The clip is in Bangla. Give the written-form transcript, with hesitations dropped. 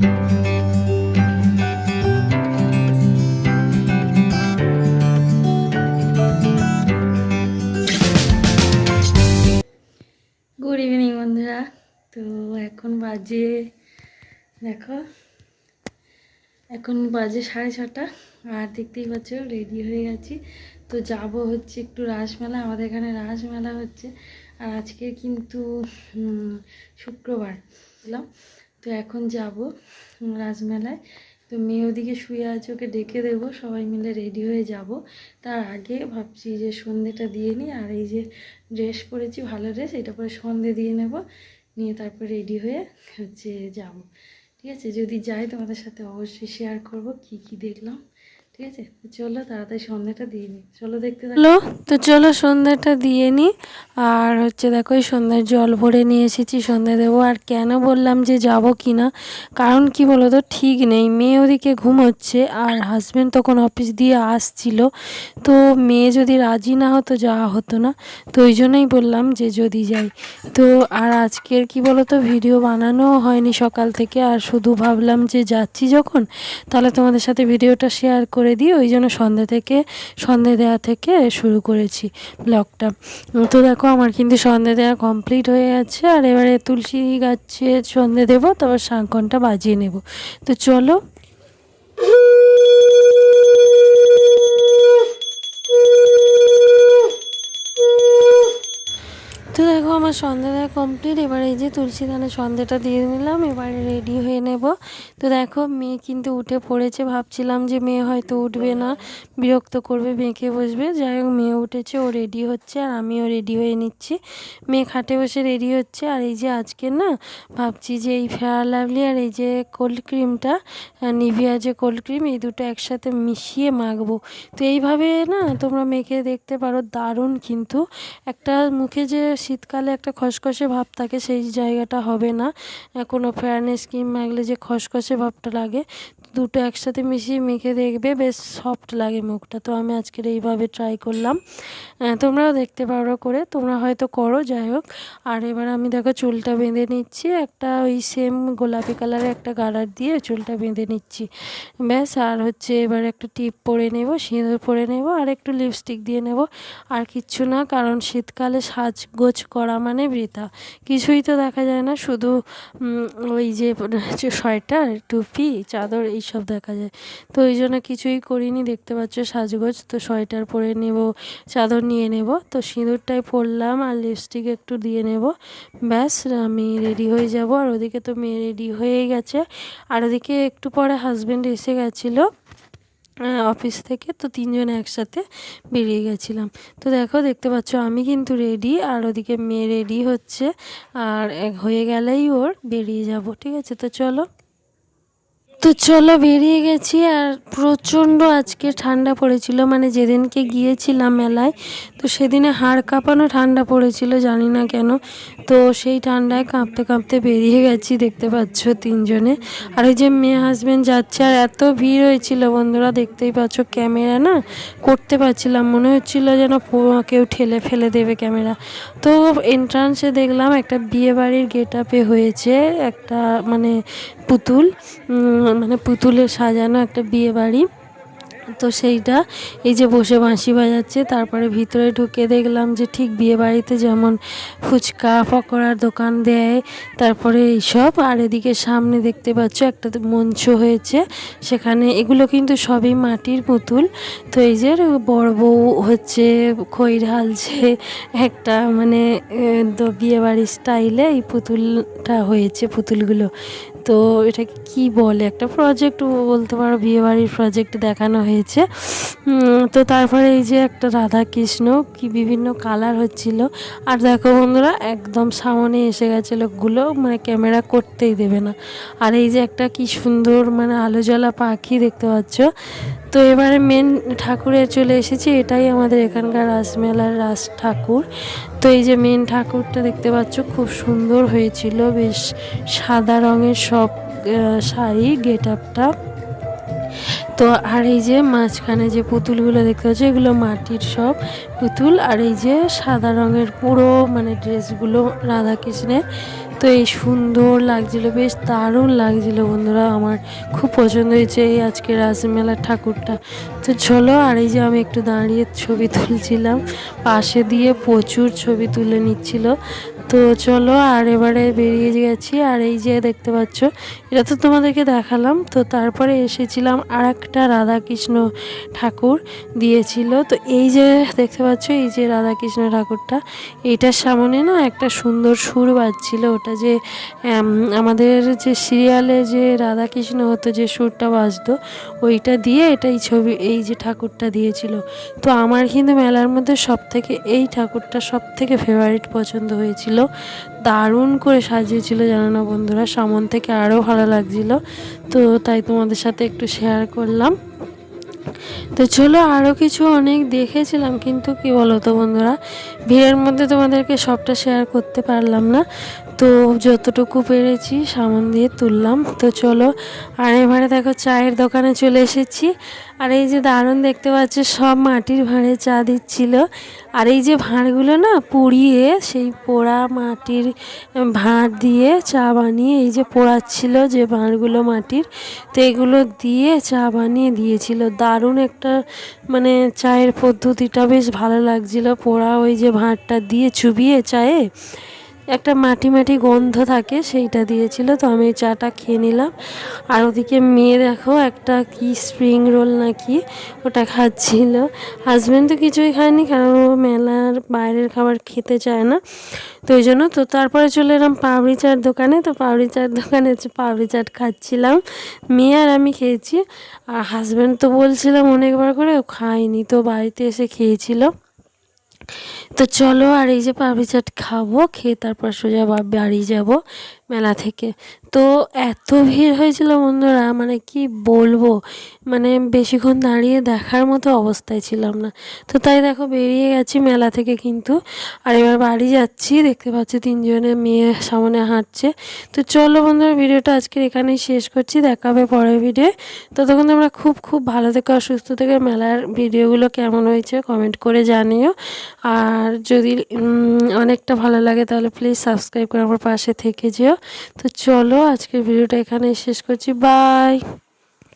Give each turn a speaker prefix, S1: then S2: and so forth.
S1: গুড ইভিনিং বন্ধুরা। তো এখন বাজে দেখো, এখন বাজে 6:30 আর দেখতেই পাচ্ছ রেডি হয়ে গেছি। তো যাব হচ্ছে একটু রাসমেলা, আমাদের এখানে রাসমেলা হচ্ছে। আর আজকে কিন্তু শুক্রবার বুঝলাম। তো এখন যাব রাসমেলায়। তো মেয়ে ওদিকে শুয়ে আছে, ওকে ডেকে দেবো, সবাই মিলে রেডি হয়ে যাব। তার আগে ভাবছি যে সন্ধেটা দিয়ে নিই। আর এই যে ড্রেস পরেছি, ভালো ড্রেস, এটা পরে সন্ধে দিয়ে নেব, নিয়ে তারপর রেডি হয়ে হচ্ছে যাব। ঠিক আছে, যদি যাই তোমাদের সাথে অবশ্যই শেয়ার করব কি কি দেখলাম। ঠিক আছে, তো চলো তাড়াতাড়ি সন্ধ্যাটা দিয়ে নিই, চলো দেখতে থাকো। তো চলো সন্ধ্যাটা দিয়ে নিই। আর হচ্ছে দেখো এই সন্ধ্যার জল ভরে নিয়ে এসেছি, সন্ধ্যা দেবো। আর কেন বললাম যে যাব কি না, কারণ কি বলো তো, ঠিক নেই, মেয়ে ওদিকে ঘুমোচ্ছে আর হাজব্যান্ড তখন অফিস দিয়ে আসছিল। তো মেয়ে যদি রাজি না হতো যাওয়া হতো না। তো ওই জন্যই বললাম যে যদি যাই। তো আর আজকের কি বলো তো, ভিডিও বানানোও হয়নি সকাল থেকে। আর শুধু ভাবলাম যে যাচ্ছি যখন, তাহলে তোমাদের সাথে ভিডিওটা শেয়ার করে দিই। ওই জন্য সন্ধে দেওয়া থেকে শুরু করেছি ব্লগটা। তো দেখো আমার কিন্তু সন্ধে দেওয়া কমপ্লিট হয়ে গেছে। আর এবারে তুলসী গাছে সন্ধে দেবো, তারপর শাঁখঘণ্টা বাজিয়ে নেব। তো চলো। তো দেখো আমার সন্ধ্যা দেওয়া কমপ্লিট। এবার এই যে তুলসী দানে সন্ধ্যাটা দিয়ে নিলাম, এবারে রেডি হয়ে নেব। তো দেখো মেয়ে কিন্তু উঠে পড়েছে, ভাবছিলাম যে মেয়ে হয়তো উঠবে না, বিরক্ত করবে, মেয়েকে বসবে। যাই হোক মেয়ে উঠেছে, ও রেডি হচ্ছে আর আমিও রেডি হয়ে নিচ্ছি। মেয়ে খাটে বসে রেডি হচ্ছে। আর এই যে আজকে না ভাবছি যে এই ফেয়ার লাভলি আর এই যে কোল্ড ক্রিমটা, নিভিয়া যে কোল্ড ক্রিম, এই দুটো একসাথে মিশিয়ে মাখবো। তো এইভাবে না তোমরা মেখে দেখতে পারো, দারুণ। কিন্তু একটা মুখে যে শীতকালে একটা খসখসে ভাব থাকে, সেই জায়গাটা হবে না। কোনো ফেয়ারনেস ক্রিম মাখলে যে খসখসে ভাবটা লাগে, দুটো একসাথে মিশিয়ে মেখে দেখবে, বেশ সফট লাগে মুখটা। তো আমি আজকের এইভাবে ট্রাই করলাম, তোমরাও দেখতে পারো করে, তোমরা হয়তো করো। যাই হোক, আর এবার আমি দেখো চুলটা বেঁধে নিচ্ছি, একটা ওই সেম গোলাপি কালারের একটা গার্ডার দিয়ে চুলটা বেঁধে নিচ্ছি, ব্যাস। আর হচ্ছে এবার একটা টিপ পরে নেব, সিঁদুর পরে নেব, আর একটু লিপস্টিক দিয়ে নেব। আর কিচ্ছু না, কারণ শীতকালে সাজগোজ করা মানে বৃথা, কিছুই তো দেখা যায় না, শুধু ওই যে সোয়েটার, টুপি, চাদর এইসব দেখা যায়। তো ওই জন্য কিছুই করিনি, দেখতে পাচ্ছ সাজগোজ। তো সোয়েটার পরে নেব, চাদর নিয়ে নেব। তো সিঁদুরটাই পরলাম আর লিপস্টিক একটু দিয়ে নেব, ব্যাস আমি রেডি হয়ে যাব। আর ওদিকে তো মেয়ে রেডি হয়ে গেছে। আর ওদিকে একটু পরে হাজব্যান্ড এসে গেছিলো অফিস থেকে। তো তিনজনে একসাথে বেরিয়ে গেছিলাম। তো দেখো দেখতে পাচ্ছ আমি কিন্তু রেডি, আর ওদিকে মেয়ে রেডি হচ্ছে। আর হয়ে গেলেই ওর বেরিয়ে যাব। ঠিক আছে, তো চলো। তো চলো বেরিয়ে গেছি। আর প্রচণ্ড আজকে ঠান্ডা পড়েছিল, মানে যেদিনকে গিয়েছিলাম মেলায়, তো সেদিনে হাড় কাঁপানো ঠান্ডা পড়েছিল, জানি না কেন। তো সেই ঠান্ডায় কাঁপতে কাঁপতে বেরিয়ে গেছি, দেখতে পাচ্ছ তিনজনে। আর ওই যে মেয়ে হাজব্যান্ড যাচ্ছে। আর এত ভিড় হয়েছিল বন্ধুরা, দেখতেই পাচ্ছ, ক্যামেরা না করতে পারছিলাম, মনে হচ্ছিল যেন কেউ ঠেলে ফেলে দেবে ক্যামেরা। তো এন্ট্রান্সে দেখলাম একটা বিয়েবাড়ির গেট আপে হয়েছে, একটা মানে পুতুল, মানে পুতুলের সাজানো একটা বিয়ে বাড়ি। তো সেইটা এই যে বসে বাঁশি বাজাচ্ছে। তারপরে ভিতরে ঢুকে দেখলাম যে ঠিক বিয়ে বাড়িতে যেমন ফুচকা পকোড়ার দোকান দেয়, তারপরে এইসব। আর এদিকে সামনে দেখতে পাচ্ছ একটা মঞ্চ হয়েছে, সেখানে এগুলো কিন্তু সবই মাটির পুতুল। তো এই যে বড় বউ হচ্ছে খই ঢালছে একটা, মানে বিয়ে বাড়ির স্টাইলে এই পুতুলটা হয়েছে, পুতুলগুলো। তো এটাকে কি বলে, একটা প্রজেক্ট বলতে পারো, বিয়েবাড়ির প্রজেক্ট দেখানো হয়েছে। তো তারপরে এই যে একটা রাধা কৃষ্ণ, কি বিভিন্ন কালার হচ্ছিল। আর দেখো বন্ধুরা একদম সামনে এসে গেছে লোকগুলো, মানে ক্যামেরা করতেই দেবে না। আর এই যে একটা কি সুন্দর মানে আলো জ্বলা পাখি দেখতে পাচ্ছ। তো এবারে মেন ঠাকুরে চলে এসেছি, এটাই আমাদের এখানকার রাসমেলার রাস ঠাকুর। তো এই যে মেন ঠাকুরটা দেখতে পাচ্ছ, খুব সুন্দর হয়েছিল, বেশ সাদা রঙের সব শাড়ি গেট আপটা। তো আর এই যে মাঝখানে যে পুতুলগুলো দেখতে পাচ্ছ, এগুলো মাটির সব পুতুল। আর এই যে সাদা রঙের পুরো মানে ড্রেসগুলো রাধাকৃষ্ণের। তো তো এই সুন্দর লাগছিল, বেশ দারুণ লাগছিল বন্ধুরা। আমার খুব পছন্দ হয়েছে এই আজকে রাসমেলার ঠাকুরটা। তো চলো, আর এই যে আমি একটু দাঁড়িয়ে ছবি তুলছিলাম, পাশে দিয়ে প্রচুর ছবি তুলে নিচ্ছিল। তো চলো, আর এবারে বেরিয়ে গেছি। আর এই যে দেখতে পাচ্ছ, এটা তো তোমাদেরকে দেখালাম। তো তারপরে এসেছিলাম আর একটা রাধাকৃষ্ণ ঠাকুর দিয়েছিল। তো এই যে দেখতে পাচ্ছ, এই যে রাধাকৃষ্ণ ঠাকুরটা, এইটার সামনে না একটা সুন্দর সুর বাজছিল। ওটা যে আমাদের যে সিরিয়ালে যে রাধাকৃষ্ণ হতো, যে সুরটা বাজতো, ওইটা দিয়ে এটাই ছবি, এই যে ঠাকুরটা দিয়েছিল। তো আমার কিন্তু মেলার মধ্যে সব থেকে এই ঠাকুরটা সব থেকে ফেভারিট পছন্দ হয়েছিল। দারুণ করে সাজিয়েছিল, জানো না বন্ধুরা, সামন থেকে আরও ভালো লাগছিল। তো তাই তোমাদের সাথে একটু শেয়ার করলাম। তো চলো, আরও কিছু অনেক দেখেছিলাম, কিন্তু কি বলো তো বন্ধুরা, ভিড়ের মধ্যে তোমাদেরকে সবটা শেয়ার করতে পারলাম না। তো যতটুকু পেরেছি সামন দিয়ে তুললাম। তো চলো, আর এবারে দেখো চায়ের দোকানে চলে এসেছি। আর এই যে দারুণ দেখতে পাচ্ছ, সব মাটির ভাঁড়ে চা দিচ্ছিল। আর এই যে ভাঁড়গুলো না পুড়িয়ে, সেই পোড়া মাটির ভাঁড় দিয়ে চা বানিয়ে এই যে পোড়াচ্ছিল যে ভাঁড়গুলো মাটির, তো এগুলো দিয়ে চা বানিয়ে দিয়েছিল। দারুণ একটা মানে চায়ের পদ্ধতিটা বেশ ভালো লাগছিল। পোড়া ওই যে ভাঁড়টা দিয়ে চুবিয়ে চায়ে একটা মাটি মাটি গন্ধ থাকে, সেইটা দিয়েছিল। তো আমি চাটা খেয়ে নিলাম। আর ওদিকে মেয়ে দেখো একটা কি স্প্রিং রোল নাকি ওটা খাচ্ছিল। হাজব্যান্ড তো কিছুই খায়নি, কারণ ও মেলার বাইরের খাবার খেতে চায় না। তো ওই জন্য তো তারপরে চলে এলাম পাপড়ি চাট দোকানে। তো পাপড়ি চাট দোকানে পাপড়ি চাট খাচ্ছিলাম, মেয়ে আর আমি খেয়েছি। আর হাজব্যান্ড তো বলছিলাম অনেকবার করে, ও খায়নি, তো বাড়িতে এসে খেয়েছিল। তো চলো, আর এই যে পাপড়ি চাট খাবো, খেয়ে তারপর সোজা বাড়ি যাব মেলা থেকে। তো এত ভিড় হয়েছিল বন্ধুরা, মানে কি বলবো, মানে বেশিক্ষণ দাঁড়িয়ে দেখার মতো অবস্থায় ছিলাম না। তো তাই দেখো বেরিয়ে গেছি মেলা থেকে কিন্তু। আর এবার বাড়ি যাচ্ছি, দেখতে পাচ্ছি তিনজনে মেয়ে সামনে হাঁটছে। তো চলো বন্ধুরা, ভিডিওটা আজকের এখানেই শেষ করছি, দেখা হবে পরের ভিডিও। ততক্ষণ তোমরা খুব খুব ভালো থেকে অসুস্থ থেকে মেলার ভিডিওগুলো কেমন হয়েছে কমেন্ট করে জানিও। আর যদি অনেকটা ভালো লাগে তাহলে প্লিজ সাবস্ক্রাইব করে আমার পাশে থেকে যেও। তো চলো, আজকের ভিডিওটা এখানেই শেষ করছি, বাই।